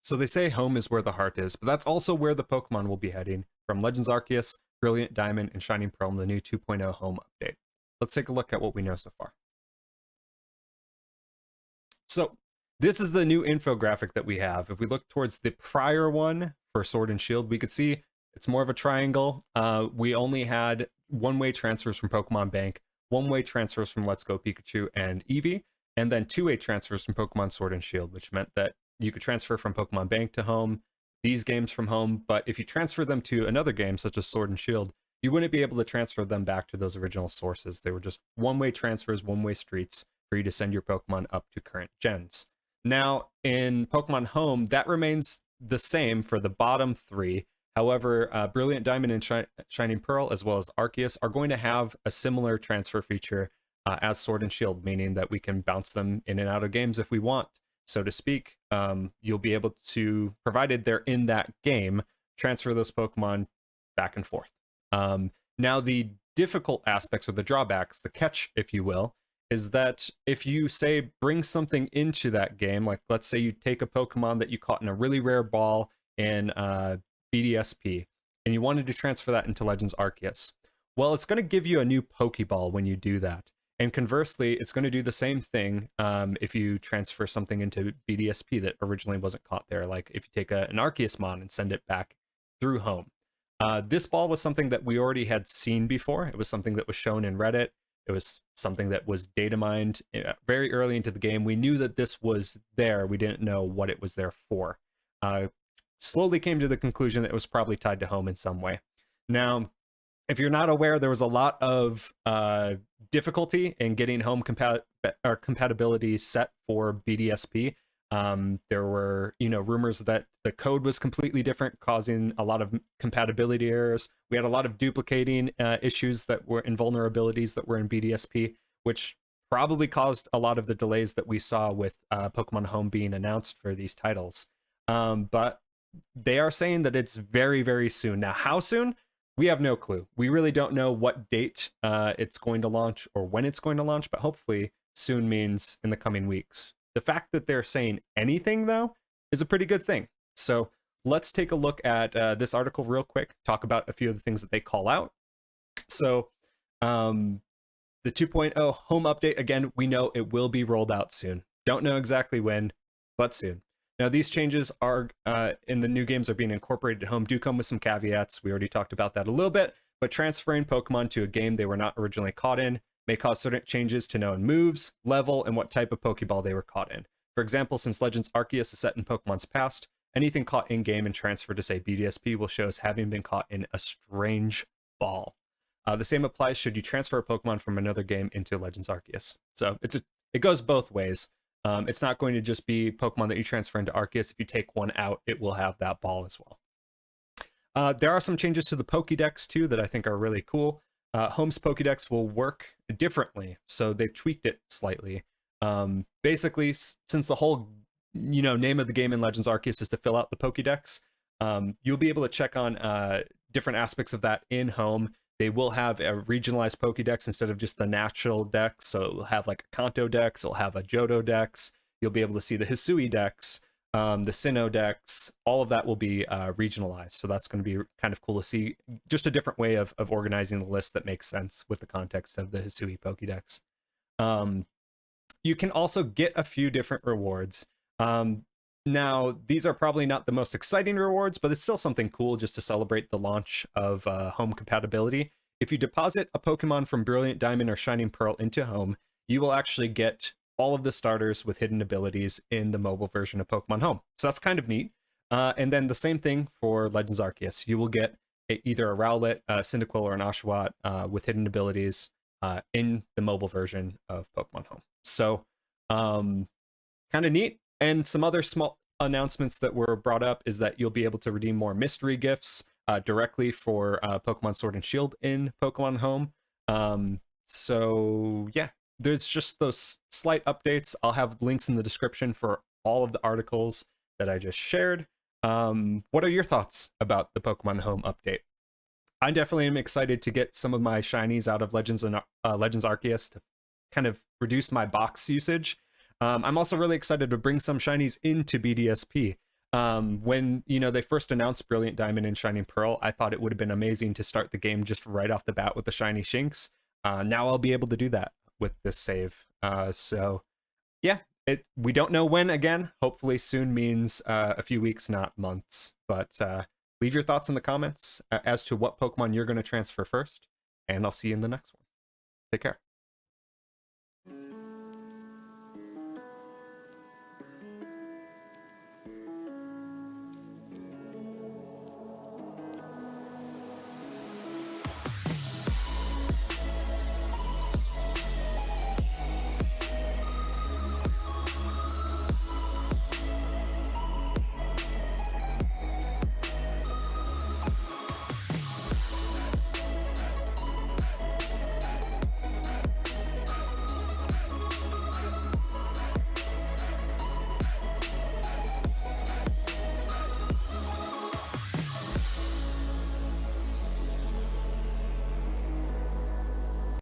So they say home is where the heart is, but that's also where the Pokemon will be heading from Legends Arceus, Brilliant Diamond, and Shining Pearl in the new 2.0 home update. Let's take a look at what we know so far. So this is the new infographic that we have. If we look towards the prior one for Sword and Shield, we could see it's more of a triangle. We only had one-way transfers from Pokemon Bank, one-way transfers from Let's Go Pikachu and Eevee, and then two-way transfers from Pokemon Sword and Shield, which meant that you could transfer from Pokemon Bank to home, these games from home, but if you transfer them to another game, such as Sword and Shield, you wouldn't be able to transfer them back to those original sources. They were just one-way transfers, one-way streets for you to send your Pokemon up to current gens. Now, in Pokemon Home, that remains the same for the bottom three. However, Brilliant Diamond and Shining Pearl, as well as Arceus, are going to have a similar transfer feature as Sword and Shield, meaning that we can bounce them in and out of games if we want, so to speak. You'll be able to, provided they're in that game, transfer those Pokemon back and forth. Now, the difficult aspects or the drawbacks, the catch, if you will, is that if you say bring something into that game, like let's say you take a Pokemon that you caught in a really rare ball in BDSP, and you wanted to transfer that into Legends Arceus, well, it's going to give you a new Pokeball when you do that. And conversely, it's going to do the same thing if you transfer something into BDSP that originally wasn't caught there. Like if you take an Arceusmon and send it back through home. This ball was something that we already had seen before. It was something that was shown in Reddit. It was something that was data mined very early into the game. We knew that this was there. We didn't know what it was there for. Slowly came to the conclusion that it was probably tied to home in some way. Now, if you're not aware, there was a lot of difficulty in getting home compatibility set for BDSP. There were, rumors that the code was completely different, causing a lot of compatibility errors. We had a lot of duplicating issues that were in vulnerabilities that were in BDSP, which probably caused a lot of the delays that we saw with Pokemon Home being announced for these titles. But they are saying that it's very, very soon. Now, how soon? We have no clue. We really don't know what date it's going to launch or when it's going to launch, but hopefully soon means in the coming weeks. The fact that they're saying anything, though, is a pretty good thing. So let's take a look at this article real quick, talk about a few of the things that they call out. So the 2.0 home update, again, we know it will be rolled out soon. Don't know exactly when, but soon. Now, these changes are in the new games are being incorporated at home, do come with some caveats. We already talked about that a little bit, but transferring Pokemon to a game they were not originally caught in may cause certain changes to known moves, level, and what type of Pokeball they were caught in. For example, since Legends Arceus is set in Pokemon's past, anything caught in-game and transferred to, say, BDSP will show as having been caught in a strange ball. The same applies should you transfer a Pokemon from another game into Legends Arceus. So it goes both ways. It's not going to just be Pokemon that you transfer into Arceus. If you take one out, it will have that ball as well. There are some changes to the Pokédex, too, that I think are really cool. Home's Pokédex will work differently, so they've tweaked it slightly. Basically, since the whole name of the game in Legends Arceus is to fill out the Pokédex, you'll be able to check on different aspects of that in Home. They will have a regionalized Pokédex instead of just the natural dex, so it will have like a Kanto dex, it'll have a Johto dex, you'll be able to see the Hisui dex, the Sinnoh dex, all of that will be regionalized. So that's going to be kind of cool to see, just a different way of organizing the list that makes sense with the context of the Hisui Pokédex. You can also get a few different rewards. Now, these are probably not the most exciting rewards, but it's still something cool just to celebrate the launch of home compatibility. If you deposit a Pokemon from Brilliant Diamond or Shining Pearl into Home, you will actually get all of the starters with hidden abilities in the mobile version of Pokemon Home. So that's kind of neat. And then the same thing for Legends Arceus. You will get either a Rowlet, a Cyndaquil, or an Oshawott with hidden abilities in the mobile version of Pokemon Home. So kind of neat. And some other small announcements that were brought up is that you'll be able to redeem more mystery gifts directly for Pokemon Sword and Shield in Pokemon Home. So yeah, there's just those slight updates. I'll have links in the description for all of the articles that I just shared. What are your thoughts about the Pokemon Home update? I definitely am excited to get some of my shinies out of Legends Arceus to kind of reduce my box usage. I'm also really excited to bring some shinies into BDSP. When, you know, they first announced Brilliant Diamond and Shining Pearl, I thought it would have been amazing to start the game just right off the bat with the shiny Shinx. Now I'll be able to do that with this save. So yeah, we don't know when again. Hopefully soon means a few weeks, not months. But leave your thoughts in the comments as to what Pokemon you're going to transfer first, and I'll see you in the next one. Take care.